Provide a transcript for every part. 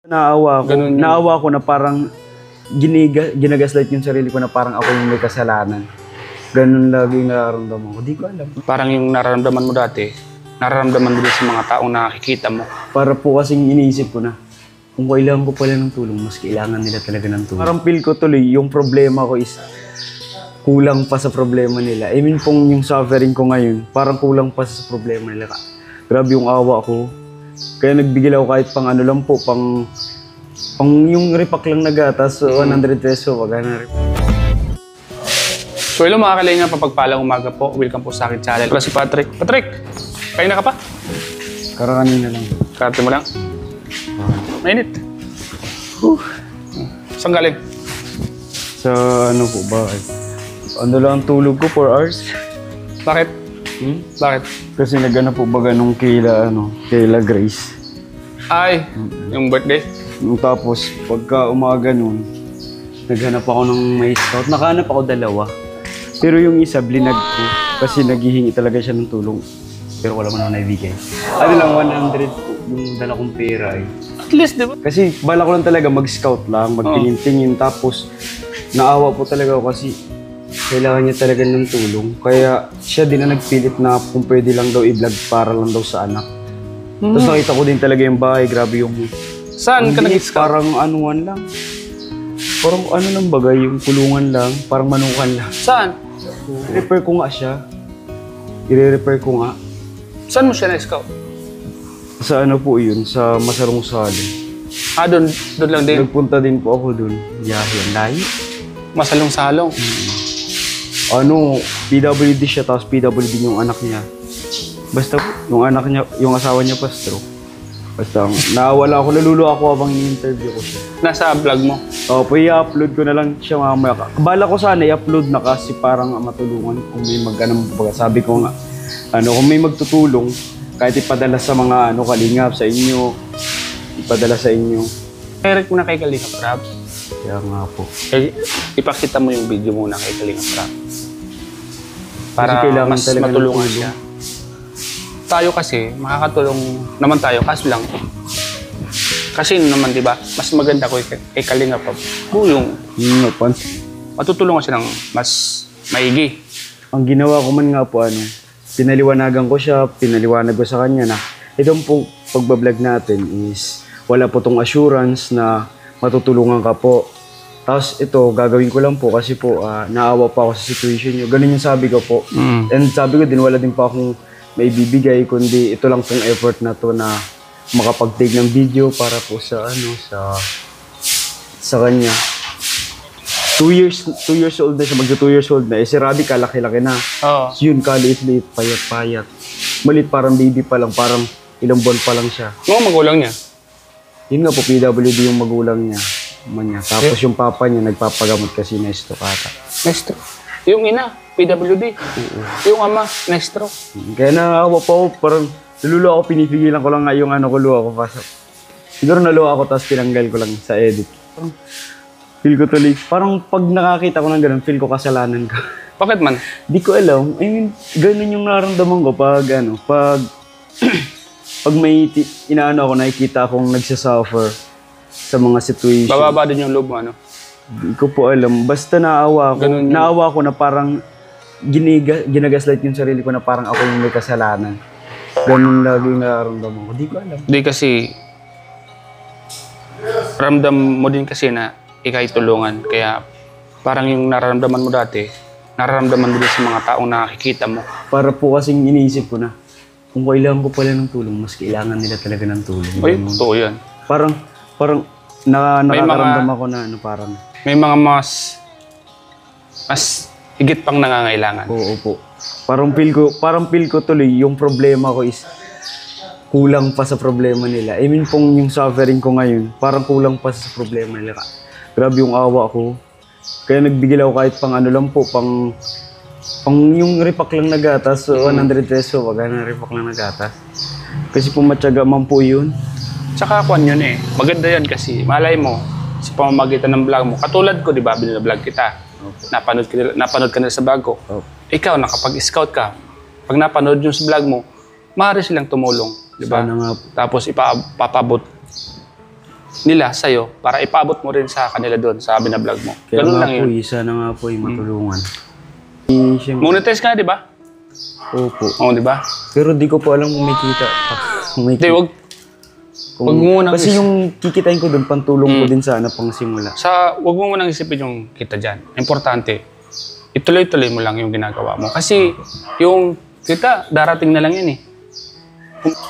Naawa ko na parang ginagaslight yung sarili ko na parang ako yung may kasalanan. Ganun lagi nararamdaman ko. Di ko alam. Parang yung nararamdaman mo dati, nararamdaman mo din sa mga taong nakikita mo. Para po kasing iniisip ko na, kung kailangan ko pala ng tulong, mas kailangan nila talaga ng tulong. Parang feel ko tuloy, yung problema ko is kulang pa sa problema nila. I mean pong yung suffering ko ngayon, parang kulang pa sa problema nila. Grabe yung awa ko. Kaya nagbigil ako kahit pang ano lang po, pang yung repack lang na gatas, 100 peso, wag na rin. So hello mga kalinga, papagpalang umaga po. Welcome po sa akin channel. Wala si Patrick. Patrick, kain na ka pa? Kanina lang. Karte mo lang? Mainit. Saan galing? Sa ano po ba? Ano lang ang tulog ko, 4 hours. Bakit? Bakit? Kasi nagana po ba ganong Kayla Grace. Ay, yung birthday? Tapos, pagka umaga nun, naghanap ako ng may scout. Nakahanap ako 2. Pero yung isa, blinag ko. Kasi naghihingi talaga siya ng tulong. Pero wala mo na naibigay. Ano lang, 100 po yung dala kong pera eh. At least, di ba? Kasi bala ko lang talaga mag-scout lang, magtingin-tingin. Tapos, naawa po talaga ako kasi kailangan niya talaga ng tulong. Kaya siya din na nagpilit na kung pwede lang daw i-vlog para lang daw sa anak. Tapos nakita ko din talaga yung bahay. Grabe yung... Saan ka nag-scout? Parang anuan lang. Parang ano lang bagay, yung kulungan lang. Parang manukan lang. Saan? I-repair ko nga siya. I-repair ko nga. Saan mo siya na-scout? Sa ano po yun, sa Masarong Sali. Ah, doon lang din. Nagpunta din po ako doon. Yahin, lahi. Masalong-salong. Ano, PWD siya, tapos PWD yung anak niya. Basta po, yung anak niya, yung asawa niya pa stroke. Basta, nawala ako, naluluwa ako habang i-interview ko siya. Nasa vlog mo? Opo, i-upload ko na lang siya mamaya. Bala ko sana i-upload na kasi parang matulungan kung may sabi ko nga, kung may magtutulong, kahit ipadala sa mga kalingap sa inyo, ipadala sa inyo. Direct mo na kay Kalingap Rab. Kaya nga po. Ipakita mo yung video muna kay Kalingap Rab. Para mas talaga matulungan siya. Tayo kasi, makakatulong naman tayo, kaso lang. Kasi naman, di ba, mas maganda ko kay Kalingap Rab. Yung matutulungan siya ng mas maigi. Ang ginawa ko man nga po, pinaliwanagan ko siya, pinaliwanag ko sa kanya na itong pong pagbablog natin is wala po tong assurance na matutulungan ka po. Tapos ito, gagawin ko lang po kasi po naawa pa ako sa situation niyo. Ganun yung sabi ko po. And sabi ko din, wala din pa akong may bibigay, kundi ito lang pong effort na to na makapag-take ng video para po sa kanya. 2 years old na siya, magto 2 years old na. Si Rabi kalaki-laki na. Oo. Yun, kaliit-liit, payat-payat. Malit, parang baby pa lang, parang ilang buwan pa lang siya. Mga magulang niya? Yun nga po, PWD yung magulang niya. Tapos yung papa niya, nagpapagamot kasi na stroke ata. Na-stroke. Yung ina, PWD. Yung ama, na-stroke. Kaya nakawa po ako, parang naluluwa ako, pinipigilan ko lang nga yung luwa ko. Siguro naluwa ako, tapos tinanggal ko lang sa edit. Feel ko tuloy, parang pag nakakita ko ng ganun, feel ko kasalanan ko. Bakit man? Di ko alam. I mean, ganun yung nararamdaman ko pag may ako, nakikita akong nagsasuffer sa mga situation. Bababa din yung loob mo, Di ko po alam. Basta naawa ko. Naawa ko na parang ginagaslight yung sarili ko na parang ako yung may kasalanan. Ganun lagi nararamdaman ko. Di ko alam. Di kasi, ramdam mo din kasi na ikay tulungan. Kaya parang yung nararamdaman mo dati, nararamdaman mo din sa mga taong nakikita mo. Para po kasing iniisip ko na, kung kailangan ko pala ng tulong, mas kailangan nila talaga ng tulong. Ay, totoo yan. Parang nakakaramdam ako na parang... May mga mas higit pang nangangailangan. Oo po. Parang feel ko tuloy, yung problema ko is kulang pa sa problema nila. I mean pong yung suffering ko ngayon, parang kulang pa sa problema nila. Grabe yung awa ko. Kaya nagbigil ako kahit pang lang po, pang yung repack lang na gatas, 100 peso, wag na repack lang na gatas. Kasi pumatyaga man po yun. Tsaka kwan yun maganda yan kasi malay mo sa pamamagitan ng vlog mo. Katulad ko, di ba, binablog kita. Okay. Napanood ka na sa vlog ko. Okay. Ikaw, nakapag-scout ka. Pag napanood yung sa vlog mo, maaari silang tumulong. Di ba? Tapos ipapabot nila sa'yo para ipaabot mo rin sa kanila doon sa binablog mo. Kaya Ganun nga lang po, yun. sana nga po matulungan. Siyempre, Monetize ka, di ba? opo. Oo, di ba? Pero di ko po alam kung may kita. Kung may Hindi, kita. wag mo munang Kasi yung kikitain ko doon, pantulong ko din sana pang simula. wag mo munang isipin yung kita dyan. Importante, ituloy-tuloy mo lang yung ginagawa mo. Kasi yung kita, darating na lang yan eh.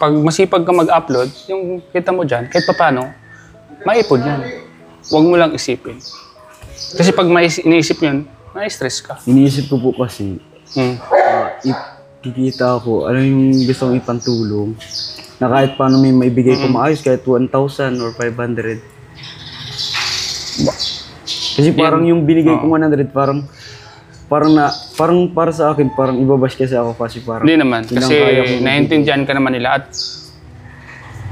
Pag masipag ka mag-upload, yung kita mo dyan, kahit paano, maipod yan. Huwag mo lang isipin. Kasi pag iniisip yun, na-stress ka. Iniisip ko po kasi, Hmm. kikita ako, ano yung gusto kong ipantulong, na kahit paano may maibigay ko maayos, kahit 1,000 or 500. Kasi parang yung binigay ko 100, parang para sa akin, parang ibabash kasi ako kasi parang... Hindi naman, yun ang kasi kaya kong naiintindihan ka naman nila at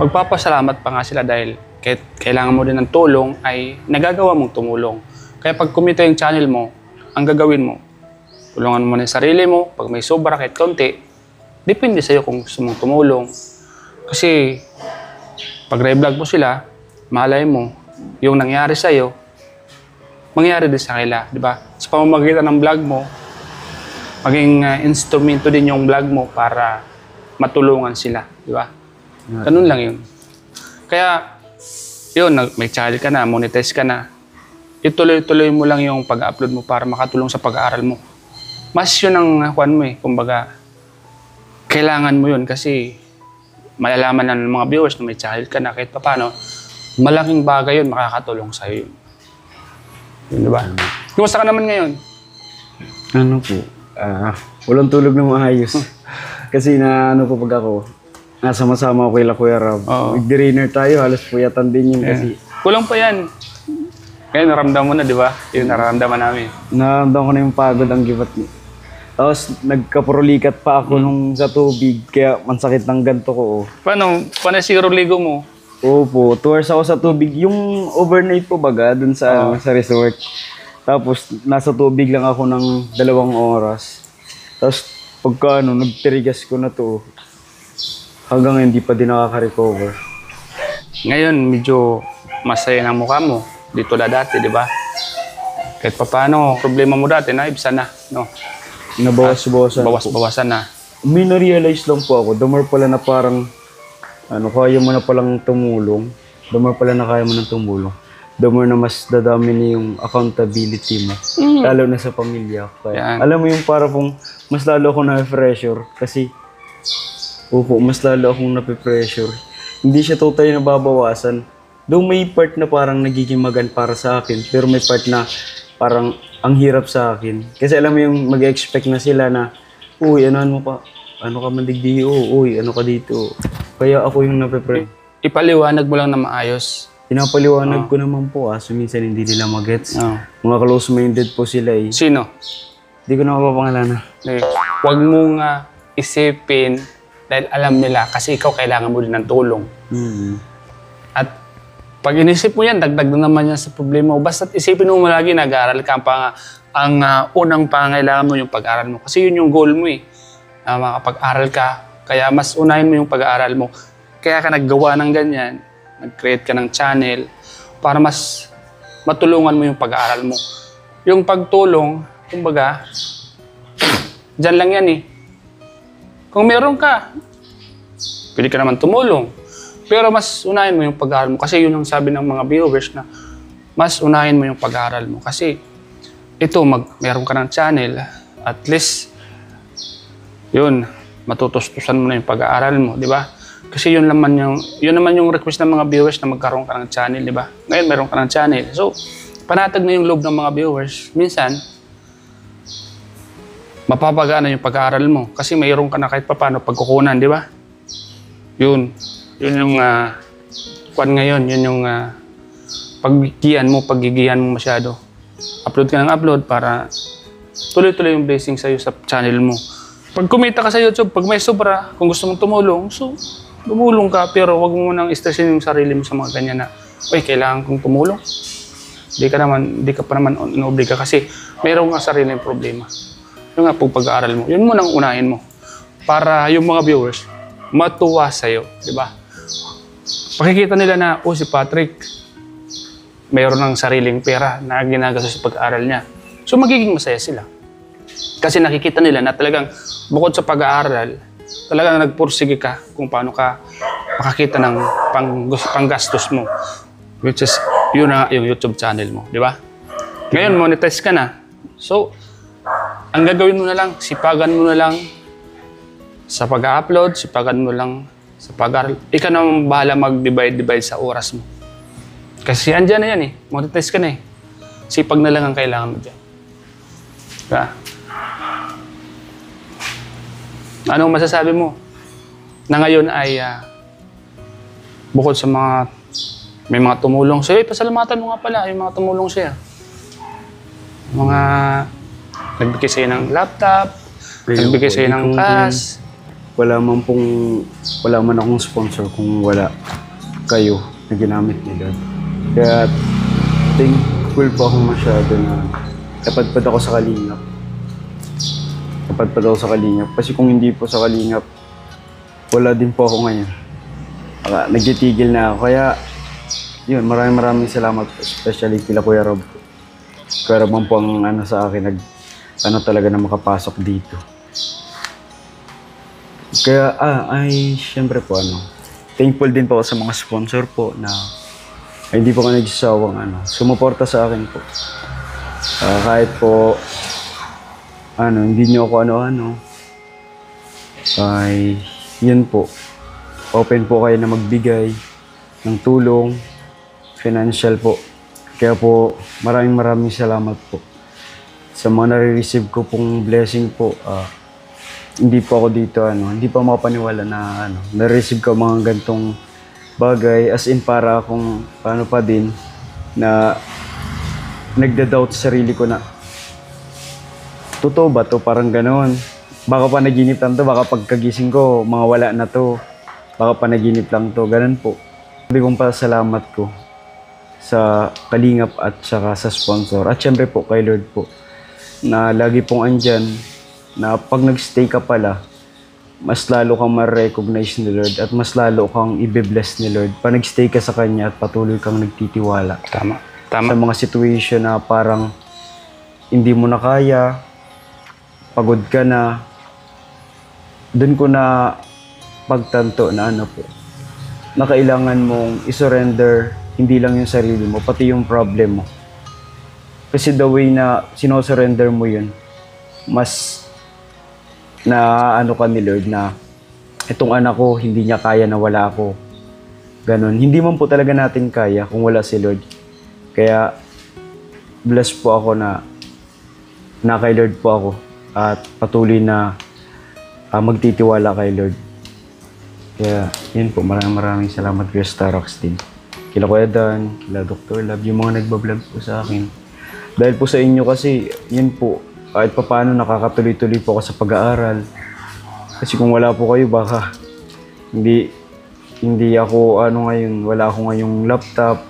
magpapasalamat pa nga sila dahil kahit kailangan mo din ng tulong ay nagagawa mong tumulong. Kaya pag kumita yung channel mo, ang gagawin mo, tulungan mo na yung sarili mo, pag may sobra kahit konti, depende sa'yo kung gusto mong tumulong. Kasi pag re-vlog mo sila, malay mo, yung nangyari sa'yo, mangyari din sa kanila, di ba? Sa pamamagitan ng vlog mo, maging instrumento din yung vlog mo para matulungan sila, di ba? Ganun lang yun. Kaya, yun, may channel ka na, monetize ka na, ituloy-tuloy mo lang yung pag-upload mo para makatulong sa pag-aaral mo. Mas yun ang kuwan mo eh, kumbaga, kailangan mo yun kasi malalaman ng mga viewers na may channel ka na kahit paano, malaking bagay yun, makakatulong sa'yo yun. Yun, di ba? Kumusta ka naman ngayon? Ano po, walang tulog na maayos. Kasi na ano po pag ako, nasama-sama ako kay Kuya Rob. Oo. Mag-dinner tayo, halos puyatan din yun kasi Kulang pa yan. Kaya naramdaman mo na, di ba? Yung nararamdaman namin. naramdaman ko na yung pagod ang gibat niya. Tapos nagkaprolikat pa ako nung sa tubig, kaya mansakit ng ganto ko. Paano siguro ligo mo? Opo, 2 hours ako sa tubig. Yung overnight po baga, dun sa, sa resort. Tapos nasa tubig lang ako ng 2 oras. Tapos pagka nagtirigas ko na to, hanggang ngayon, hindi pa din nakaka-recover. Ngayon, medyo masaya ng mukha mo. Dito na dati, di ba? Kahit pa paano, problema mo dati, naibsan na, no? Nabawas-bawasan po. Bawas-bawasan na. May na-realize lang po ako, the more pala na parang, kaya mo na palang tumulong, the more pala na kaya mo na tumulong, the more na mas dadami na yung accountability mo, lalo na sa pamilya. Kaya, Yan. alam mo yung para kung mas lalo ako na-pressure, kasi, mas lalo akong nape-pressure. Hindi siya totally nababawasan. Though may part na parang nagiging magan para sa akin, pero may part na parang ang hirap sa akin. Kasi alam mo yung mag-expect na sila na, uy, ano pa? Ano ka mandigdiyo? Uy, ano ka dito? Kaya ako yung nape-pressure. Ipaliwanag mo lang na maayos. Pinapaliwanag ko naman po, so minsan hindi nila magets. Oh. Mga close-minded po sila eh. Sino? Hindi ko na mapapangalanan. Huwag mong isipin dahil alam nila kasi ikaw kailangan mo din ng tulong. At pag inisip mo yan, dagdag na naman yan sa problema mo. Basta't isipin mo lagi, nag-aaral ka. Ang unang pangailangan mo yung pag-aaral mo. Kasi yun yung goal mo eh. Makapag-aral ka. Kaya mas unahin mo yung pag-aaral mo. Kaya ka naggawa ng ganyan. Nag-create ka ng channel para mas matulungan mo yung pag-aaral mo. Yung pagtulong, kumbaga, dyan lang yan eh. Kung meron ka, pwede ka naman tumulong. Pero mas unahin mo yung pag-aaral mo. Kasi yun ang sabi ng mga viewers na mas unahin mo yung pag-aaral mo. Kasi ito, meron ka ng channel. At least, yun, matutustusan mo na yung pag-aaral mo, di ba? Kasi yun naman yung request ng mga viewers na magkaroon ka ng channel, di ba? Ngayon, meron ka ng channel. So, panatag na yung loob ng mga viewers. Minsan, mapapagana yung pag-aaral mo. Kasi mayroon ka na kahit paano pagkukunan, di ba? Yun yung kwan ngayon, yun yung paggigihan mo masyado. Upload ka ng upload para tuloy-tuloy yung blessing sa'yo sa channel mo. Pag kumita ka sa YouTube, pag may sobra, kung gusto mong tumulong, so tumulong ka, pero wag mo nang stressin yung sarili mo sa mga ganyan na, uy, kailangan kong tumulong. Hindi ka pa naman inobliga kasi mayroon kang sariling problema. Yung nga pag-aaral mo, yun mo nang unahin mo. Para yung mga viewers, matuwa sa'yo, di ba? Pakikita nila na, si Patrick, mayroon ng sariling pera na ginagastos sa pag-aaral niya. So magiging masaya sila. Kasi nakikita nila na talagang bukod sa pag-aaral, talagang nagpursige ka kung paano ka makakita ng panggastos mo. Which is, yun na yung YouTube channel mo, di ba? Ngayon, monetize ka na. So, ang gagawin mo na lang, sipagan mo na lang sa pag-upload, sipagan mo lang sa pag-aaral. Ikaw na bahala mag-divide sa oras mo. Kasi andyan na yan eh. Monetize ka na eh. Sipag na lang ang kailangan mo dyan. Diba? Anong masasabi mo? Na ngayon ay bukod sa may mga tumulong sa'yo. Pasalamatan mo nga pala yung mga tumulong sa'yo. Mga nagbigay sa'yo ng laptop, nagbigay sa'yo ng cash. Wala man akong sponsor kung wala kayo na ginamit ni Lord. Kaya thankful po ako masyado na napadpad ako sa Kalingap. Napadpad ako sa Kalingap. Kasi kung hindi po sa Kalingap, wala din po ako ngayon. Nagtitigil na ako. Kaya, yun, maraming salamat po. Especially kila Kuya Rob. Kuya Rob man po ang sa akin, talaga na makapasok dito. Kaya, syempre po, thankful din po ako sa mga sponsor po na hindi po ka nagsasawang sumuporta sa akin po. Kahit po, hindi nyo ako ay, yun po. Open po kayo na magbigay ng tulong, financial po. Kaya po, maraming salamat po. Sa mga nare-receive ko pong blessing po, hindi po ako dito, hindi pa makapaniwala na, nare-receive ko mga gantong bagay. As in, para akong, paano pa din, na nagda-doubt sa sarili ko na, totoo ba to? Parang gano'n. Baka pa naginip lang to, baka pagkagising ko, mga wala na to. Baka pa naginip lang to, ganun po. Sabi kong pasalamat ko sa Kalingap at saka sa sponsor. At syempre po, kay Lord po, na lagi pong andyan, na pag nag-stay ka pala, mas lalo kang ma-recognize ni Lord at mas lalo kang i-bless ni Lord pag nag-stay ka sa Kanya at patuloy kang nagtitiwala. Tama. Sa mga situation na parang hindi mo na kaya, pagod ka na, dun ko na pagtanto na na kailangan mong isurrender hindi lang yung sarili mo, pati yung problem mo. Kasi the way na sinosurrender mo yun, mas na ka ni Lord na itong anak ko, hindi niya kaya na wala ako. Ganon. Hindi man po talaga natin kaya kung wala si Lord. Kaya, blessed po ako na kay Lord po ako at patuloy na magtitiwala kay Lord. Kaya, yun po, maraming salamat kay Starox din. Kila Kuya Dan, kila Dr. Love, yung mga nagbablog po sa akin. Dahil po sa inyo kasi, yun po, kahit pa paano nakakatuloy-tuloy po ako sa pag-aaral. Kasi kung wala po kayo, baka hindi ako ngayon, wala ako ngayong laptop.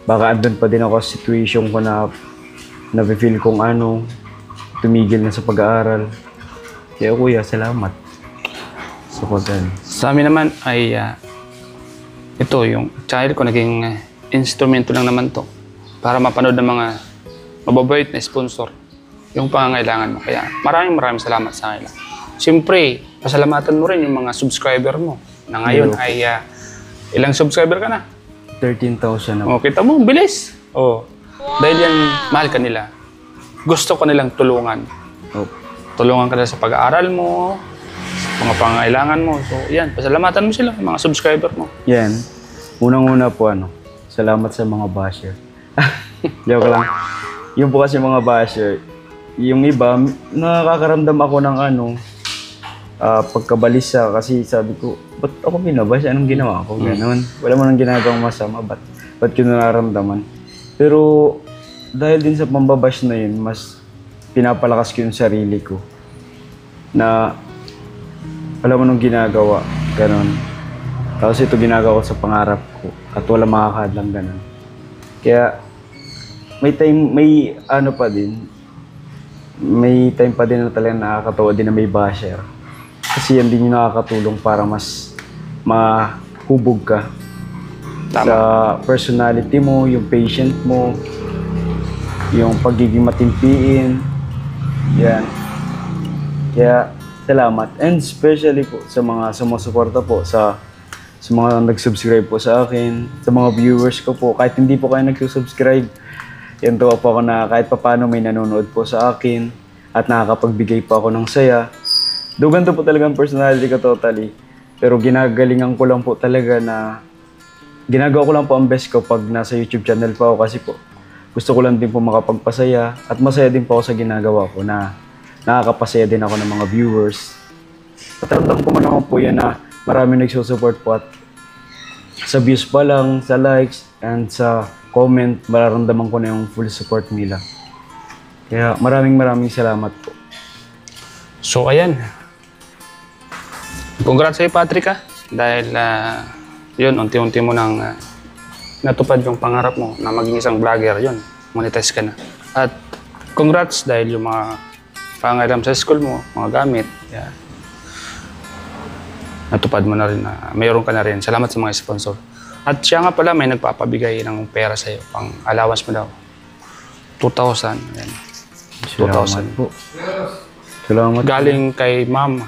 Baka andun pa din ako sa situation ko na nafe-feel kong tumigil na sa pag-aaral. Kaya Kuya, salamat sa pag-aaral. Sa amin naman ay ito, yung channel ko naging instrumento lang naman to para mapanood ng mga mababait na sponsor yung pangangailangan mo. Kaya maraming salamat sa kanila. Siyempre, pasalamatan mo rin yung mga subscriber mo na ngayon ay ilang subscriber ka na? 13,000 na. O, kita mo, bilis. O, dahil yan, mahal ka nila. Gusto ko nilang tulungan. Tulungan ka nila sa pag-aaral mo, sa mga pangangailangan mo. So, yan, pasalamatan mo sila, mga subscriber mo. Yan. Unang-una po, salamat sa mga basher. Joke lang. Yung po kasi mga basher, yung iba, nakakaramdam ako ng pagkabalisa kasi sabi ko, ba't ako binabash? Anong ginawa ko? Ganon. Wala mo nang ginagawang masama. Ba't ko nararamdaman? Pero dahil din sa pambabash na yun, mas pinapalakas ko yung sarili ko. Na wala mo nang ginagawa. Ganon. Tapos ito ginagawa ko sa pangarap ko. At wala makakadlang ganon. Kaya may time pa din na talagang nakakatawa din na may basher. Kasi yan din yung nakakatulong para mas mahubog ka Tama. Sa personality mo, yung patient mo, yung pagiging matimpiin. Yan. Kaya, salamat. And especially po sa mga sumusuporta po, sa mga nag-subscribe po sa akin, sa mga viewers ko po. Kahit hindi po kayo nag-subscribe, yan tuwa po ako na kahit papano may nanonood po sa akin at nakakapagbigay po ako ng saya. Do ganito po talaga ang personality ko totally. Pero ginagalingan ko lang po talaga na ginagawa ko lang po ang best ko pag nasa YouTube channel pa ako kasi po gusto ko lang din po makapagpasaya at masaya din po ako sa ginagawa ko na nakakapasaya din ako ng mga viewers. Pakiramdam ko man naman po yan na marami nagsusupport po at sa views pa lang, sa likes, and sa comment, mararamdaman ko na yung full support nila. Kaya maraming salamat po. So, ayan. Congrats sa'yo, Patrick, ha? Dahil, yun, unti-unti mo nang natupad yung pangarap mo na maging isang vlogger, yun. Monetize ka na. At congrats dahil yung mga pangailangan sa school mo, mga gamit, yeah. Natupad mo na rin na mayroon ka na rin. Salamat sa mga sponsor. At siya nga pala may nagpapabigay ng pera sa'yo, pang allowance mo daw. 2,000. Ayan. 2,000 po. Salamat. Galing kay Ma'am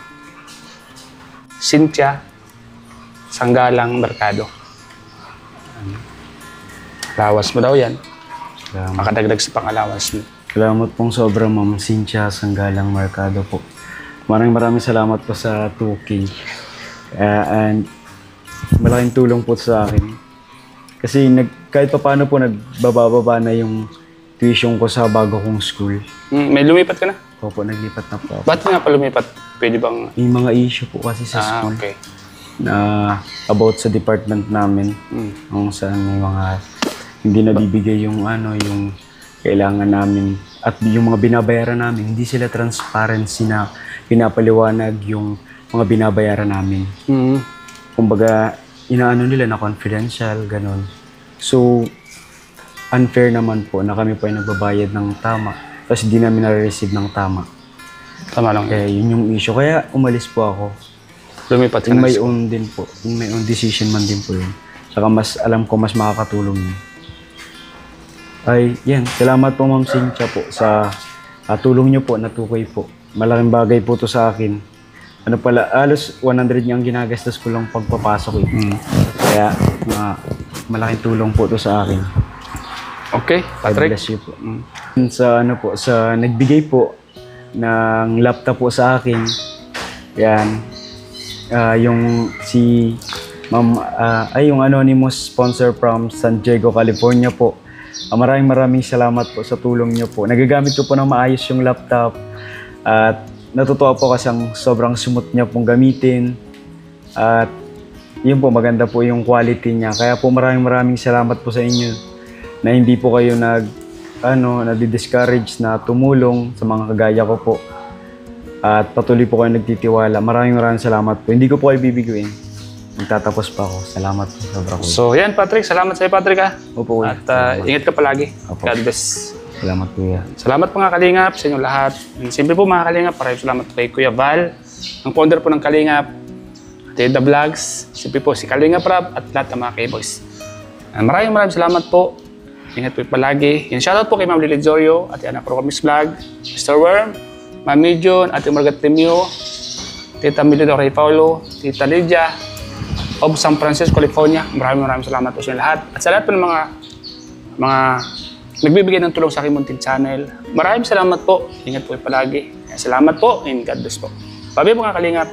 Cynthia Sanggalang Mercado. Allowance mo daw yan. Salamat. Makadagdag sa pang-allowance mo. Salamat pong sobra, Ma'am Cynthia Sanggalang Mercado po. Maraming salamat po sa 2K. And malaking tulong po sa akin. Kasi kahit pa paano po nagbababa na yung tuition ko sa bago kong school. May lumipat ka na? Opo, naglipat na po ako. Ba't nga pa lumipat? Pwede bang... Yung mga issue po kasi sa school okay. na about sa department namin. Kung saan may mga hindi nabibigay yung yung kailangan namin. At yung mga binabayaran namin, hindi sila transparency na pinapaliwanag yung mga binabayaran namin. Kumbaga, inaano nila na confidential, ganun. So, unfair naman po na kami po ay nagbabayad ng tama kasi di namin na-receive ng tama. Tama lang. Kaya yun yung issue. Kaya umalis po ako. Lumipat ka Yung na. may own din po. Yung may own decision man din po yun. Saka mas alam ko mas makakatulong yun. Ay, yan. Salamat po, Ma'am Cynthia po sa tulong nyo po na 2K po. Malaking bagay po to sa akin. Ano pala, alos 100 yung ginagastos ko lang pagpapasok eh. Kaya, malaking tulong po to sa akin. Okay, God Patrick. bless you po. Sa sa nagbigay po ng laptop po sa akin. Yan. Yung si Ma'am, yung anonymous sponsor from San Diego, California po. Maraming salamat po sa tulong niyo po. Nagagamit ko po ng maayos yung laptop at natutuwa po kasi ang sobrang smooth niya pong gamitin at yun po, maganda po yung quality niya. Kaya po maraming salamat po sa inyo na hindi po kayo nadi-discourage na tumulong sa mga kagaya ko po. At patuloy po kayo nagtitiwala. Maraming salamat po. Hindi ko po kayo bibiguin. Magtatapos pa ako. Salamat po. Sobra ko. So, yan, Patrick. Salamat sa'yo, Patrick, ha? Opo, kuya. At ingat ka palagi. Opo. God bless. Salamat, kuya. Salamat po mga Kalingap sa inyong lahat. And simple po mga Kalingap, maraming salamat kay Kuya Val, ang founder po ng Kalingap, at The Vlogs, simple po si Kalingap Rap at lahat ng mga K-Boys. And maraming salamat po. Ingat po palagi. And shoutout po kay Ma'am Lily Jorio, at Ana Procomis Vlog, Mr. Worm, Ma'am Mijon, Ate Margaret Temio, Tita Milido Ray Paulo, Tita Lydia, of San Francisco, California. Maraming salamat po sa inyo lahat. At sa lahat po ng mga nagbibigay ng tulong sa aking munting channel. Maraming salamat po. Ingat po palagi. Salamat po and God bless po. Babi mga Kalingap.